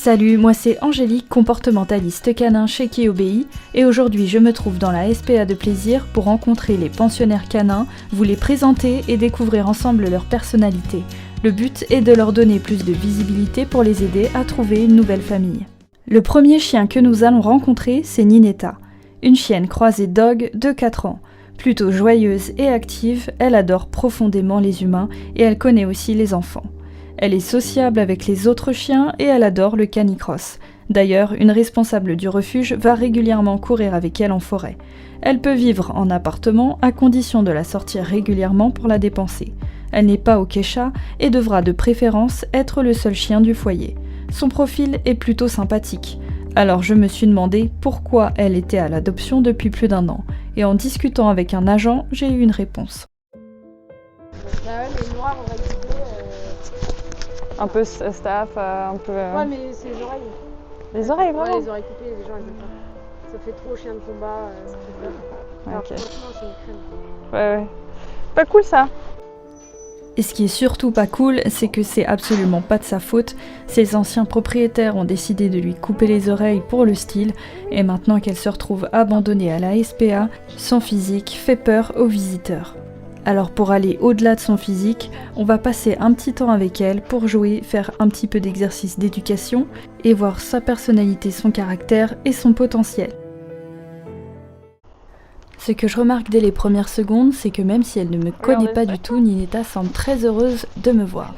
Salut, moi c'est Angélique, comportementaliste canin chez Qui Obéit, et aujourd'hui je me trouve dans la SPA de plaisir pour rencontrer les pensionnaires canins, vous les présenter et découvrir ensemble leur personnalité. Le but est de leur donner plus de visibilité pour les aider à trouver une nouvelle famille. Le premier chien que nous allons rencontrer, c'est Ninetta, une chienne croisée dog de 4 ans. Plutôt joyeuse et active, elle adore profondément les humains et elle connaît aussi les enfants. Elle est sociable avec les autres chiens et elle adore le canicross. D'ailleurs, une responsable du refuge va régulièrement courir avec elle en forêt. Elle peut vivre en appartement à condition de la sortir régulièrement pour la dépenser. Elle n'est pas au quechat et devra de préférence être le seul chien du foyer. Son profil est plutôt sympathique. Alors je me suis demandé pourquoi elle était à l'adoption depuis plus d'1 an. Et en discutant avec un agent, j'ai eu une réponse. Les noirs, on va dire. Un peu staff, un peu... Ouais, mais c'est les oreilles. Les oreilles, vraiment? Ouais, les oreilles coupées, les gens ils veulent pas. Ça fait trop chien de combat, ça fait peur. Alors, Ok. franchement, c'est une crème. Ouais. Pas cool ça. Et ce qui est surtout pas cool, c'est que c'est absolument pas de sa faute. Ses anciens propriétaires ont décidé de lui couper les oreilles pour le style, et maintenant qu'elle se retrouve abandonnée à la SPA, son physique fait peur aux visiteurs. Alors pour aller au-delà de son physique, on va passer un petit temps avec elle pour jouer, faire un petit peu d'exercice d'éducation et voir sa personnalité, son caractère et son potentiel. Ce que je remarque dès les premières secondes, c'est que même si elle ne me connaît pas du tout, Ninetta semble très heureuse de me voir.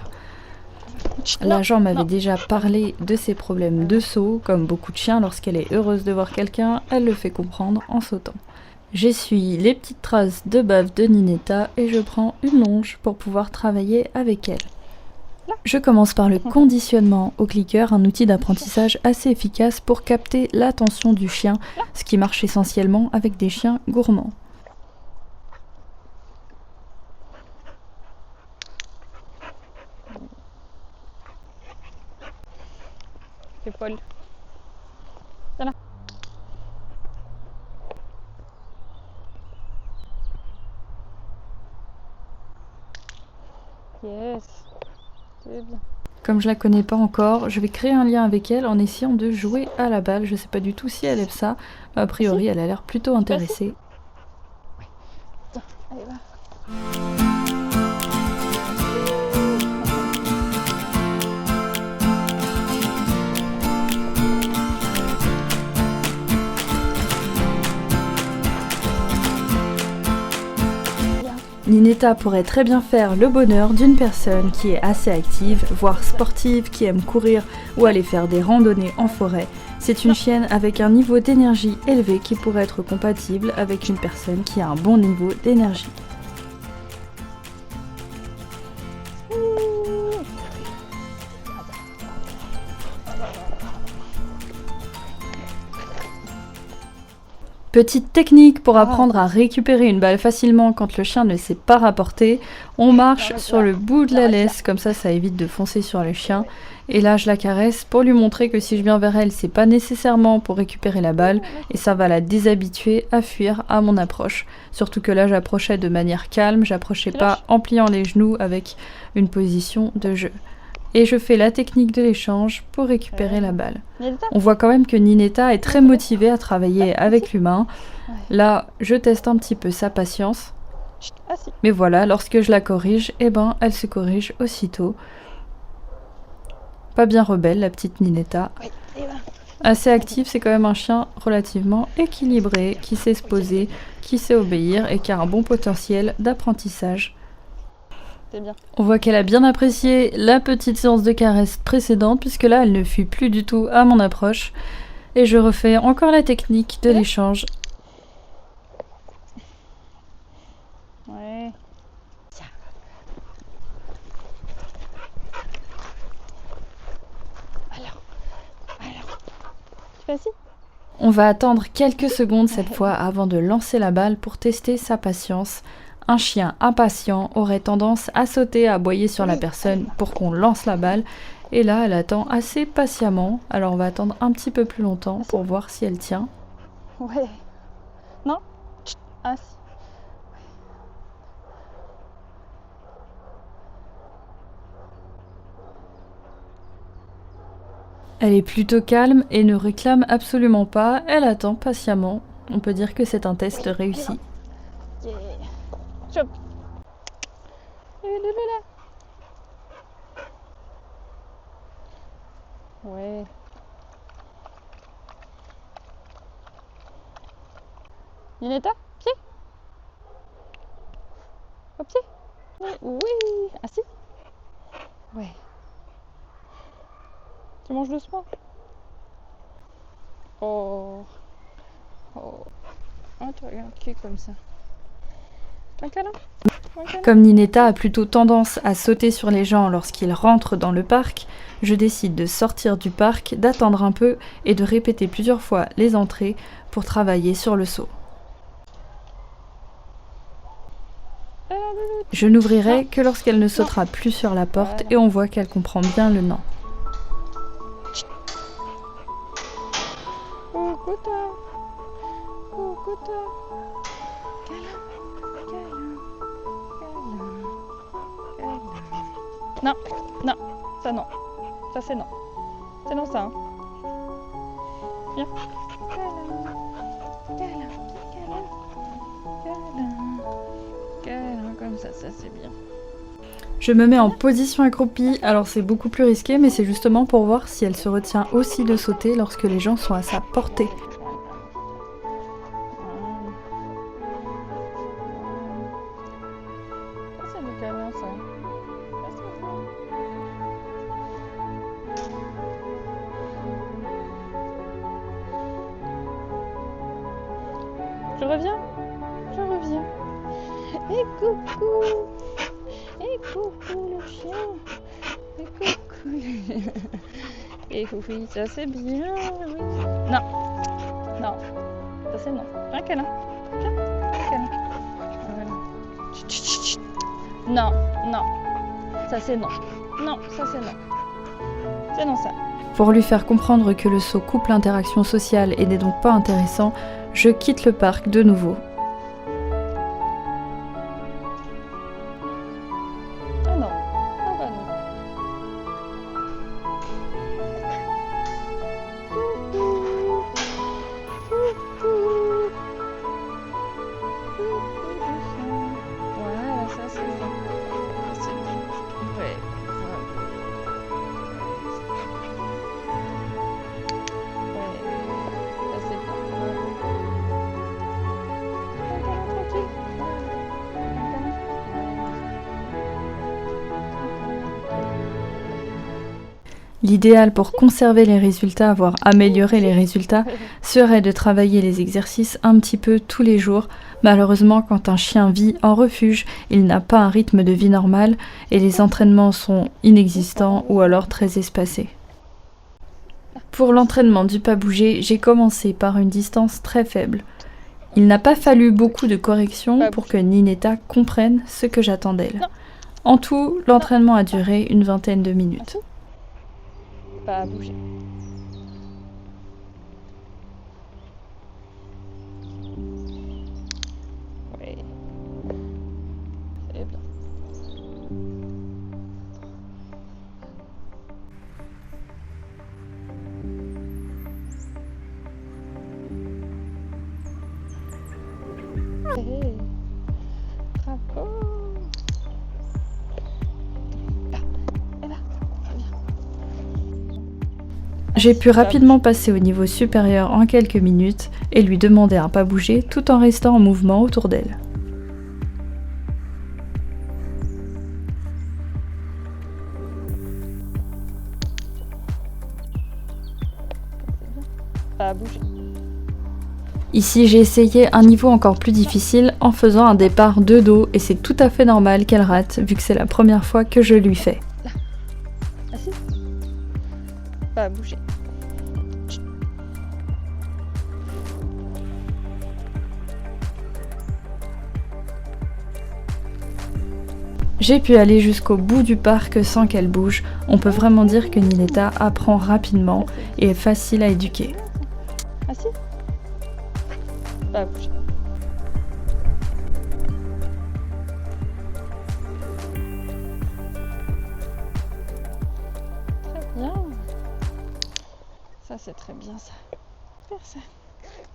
L'agent m'avait déjà parlé de ses problèmes de saut, comme beaucoup de chiens, lorsqu'elle est heureuse de voir quelqu'un, elle le fait comprendre en sautant. J'essuie les petites traces de bave de Ninetta et je prends une longe pour pouvoir travailler avec elle. Je commence par le conditionnement au clicker, un outil d'apprentissage assez efficace pour capter l'attention du chien, ce qui marche essentiellement avec des chiens gourmands. C'est Paul. Viens là. Yes. C'est bien. Comme je la connais pas encore, je vais créer un lien avec elle en essayant de jouer à la balle. Je sais pas du tout si elle aime ça, mais a priori elle a l'air plutôt intéressée. Tiens, allez, va. Ninetta pourrait très bien faire le bonheur d'une personne qui est assez active, voire sportive, qui aime courir ou aller faire des randonnées en forêt. C'est une chienne avec un niveau d'énergie élevé qui pourrait être compatible avec une personne qui a un bon niveau d'énergie. Petite technique pour apprendre à récupérer une balle facilement quand le chien ne sait pas rapporter. On marche sur le bout de la laisse, comme ça évite de foncer sur le chien. Et là je la caresse pour lui montrer que si je viens vers elle, c'est pas nécessairement pour récupérer la balle et ça va la déshabituer à fuir à mon approche. Surtout que là j'approchais de manière calme, j'approchais pas en pliant les genoux avec une position de jeu. Et je fais la technique de l'échange pour récupérer la balle. On voit quand même que Ninetta est très motivée à travailler avec l'humain. Là, je teste un petit peu sa patience. Mais voilà, lorsque je la corrige, elle se corrige aussitôt. Pas bien rebelle, la petite Ninetta. Assez active, c'est quand même un chien relativement équilibré, qui sait se poser, qui sait obéir et qui a un bon potentiel d'apprentissage. Bien. On voit qu'elle a bien apprécié la petite séance de caresse précédente, puisque là, elle ne fuit plus du tout à mon approche. Et je refais encore la technique de l'échange. Ouais. Tiens. Alors. Tu fais assis? On va attendre quelques secondes cette fois avant de lancer la balle pour tester sa patience. Un chien impatient aurait tendance à sauter, à aboyer sur la personne pour qu'on lance la balle. Et là, elle attend assez patiemment. Alors on va attendre un petit peu plus longtemps pour voir si elle tient. Ouais. Non? Assis. Elle est plutôt calme et ne réclame absolument pas, elle attend patiemment. On peut dire que c'est un test réussi. Yeah. Chop. Ouais. Ninetta, pied. Au pied. Oui. Assis. Ouais. Tu manges doucement. Oh. Oh. Oh, tu regardes qui comme ça. Un câlin. Comme Ninetta a plutôt tendance à sauter sur les gens lorsqu'il rentre dans le parc, je décide de sortir du parc, d'attendre un peu et de répéter plusieurs fois les entrées pour travailler sur le saut. Je n'ouvrirai que lorsqu'elle ne sautera plus sur la porte et on voit qu'elle comprend bien le non. Coucou toi. Coucou toi. Non, non, ça non. Ça c'est non. C'est non ça. Hein. Viens. Câlin, comme ça c'est bien. Je me mets en position accroupie, alors c'est beaucoup plus risqué, mais c'est justement pour voir si elle se retient aussi de sauter lorsque les gens sont à sa portée. Ça c'est du câlin ça. Je reviens. Et coucou. Et coucou le chien. Et coucou le chien. Et oui, ça c'est bien. Oui. Non. Non. Ça c'est non. Un câlin. Tiens, un câlin. Voilà. Chut, chut, chut. Non, non. Ça c'est non. Non, ça c'est non. C'est non ça. Pour lui faire comprendre que le saut coupe l'interaction sociale et n'est donc pas intéressant, je quitte le parc de nouveau. Ah non. Ah bah non. Voilà, ça c'est bon. Ça c'est bon. Ouais. Ouais. Ça c'est bien. Tranquille. L'idéal pour conserver les résultats, voire améliorer les résultats, serait de travailler les exercices un petit peu tous les jours. Malheureusement, quand un chien vit en refuge, il n'a pas un rythme de vie normal et les entraînements sont inexistants ou alors très espacés. Pour l'entraînement du pas bouger, j'ai commencé par une distance très faible. Il n'a pas fallu beaucoup de corrections pour que Ninetta comprenne ce que j'attends d'elle. En tout, l'entraînement a duré une vingtaine de minutes. Pas à bouger. Oui. C'est bien. Hey. Bravo. J'ai pu rapidement passer au niveau supérieur en quelques minutes et lui demander un pas bouger tout en restant en mouvement autour d'elle. Pas à bouger. Ici, j'ai essayé un niveau encore plus difficile en faisant un départ de dos et c'est tout à fait normal qu'elle rate vu que c'est la première fois que je lui fais. Assis. Pas à bouger. J'ai pu aller jusqu'au bout du parc sans qu'elle bouge. On peut vraiment dire que Ninetta apprend rapidement et est facile à éduquer. Assis. Pas à bouger. Très bien. Ça, c'est très bien, ça. Super, ça.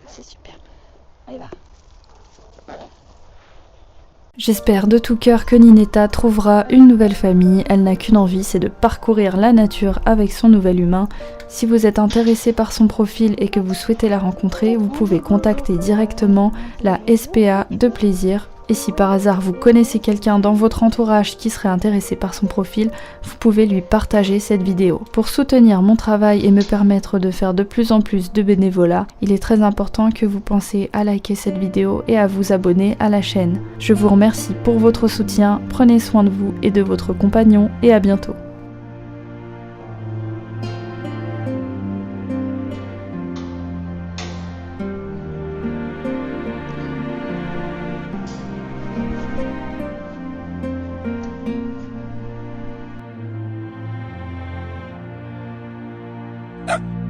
C'est super. Allez, va. J'espère de tout cœur que Ninetta trouvera une nouvelle famille. Elle n'a qu'une envie, c'est de parcourir la nature avec son nouvel humain. Si vous êtes intéressé par son profil et que vous souhaitez la rencontrer, vous pouvez contacter directement la SPA de Plaisir. Et si par hasard vous connaissez quelqu'un dans votre entourage qui serait intéressé par son profil, vous pouvez lui partager cette vidéo. Pour soutenir mon travail et me permettre de faire de plus en plus de bénévolat, il est très important que vous pensiez à liker cette vidéo et à vous abonner à la chaîne. Je vous remercie pour votre soutien, prenez soin de vous et de votre compagnon et à bientôt. Ah